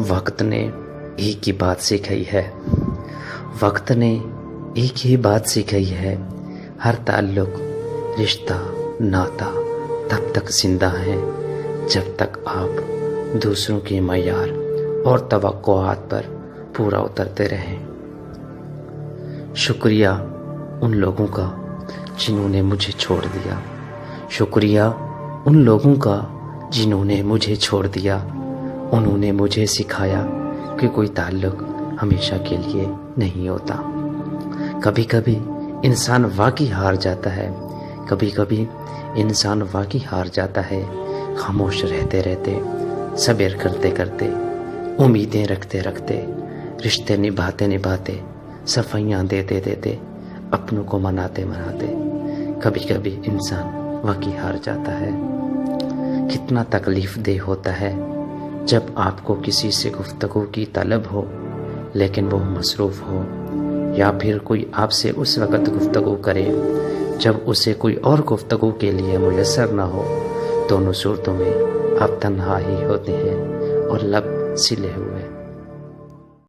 وقت نے ایک ہی بات سکھائی ہے، وقت نے ایک ہی بات سکھائی ہے، ہر تعلق، رشتہ، ناتا تب تک زندہ ہے جب تک آپ دوسروں کے معیار اور توقعات پر پورا اترتے رہیں۔ شکریہ ان لوگوں کا جنہوں نے مجھے چھوڑ دیا، شکریہ ان لوگوں کا جنہوں نے مجھے چھوڑ دیا۔ انہوں نے مجھے سکھایا کہ کوئی تعلق ہمیشہ کے لیے نہیں ہوتا۔ کبھی کبھی انسان واقعی ہار جاتا ہے، کبھی کبھی انسان واقعی ہار جاتا ہے، خاموش رہتے رہتے، صبر کرتے کرتے، امیدیں رکھتے رکھتے، رشتے نبھاتے نبھاتے، صفائیاں دیتے دیتے، اپنوں کو مناتے مناتے، کبھی کبھی انسان واقعی ہار جاتا ہے۔ کتنا تکلیف دہ ہوتا ہے جب آپ کو کسی سے گفتگو کی طلب ہو لیکن وہ مصروف ہو، یا پھر کوئی آپ سے اس وقت گفتگو کرے جب اسے کوئی اور گفتگو کے لیے میسر نہ ہو۔ دونوں صورتوں میں آپ تنہا ہی ہوتے ہیں اور لب سلے ہوئے۔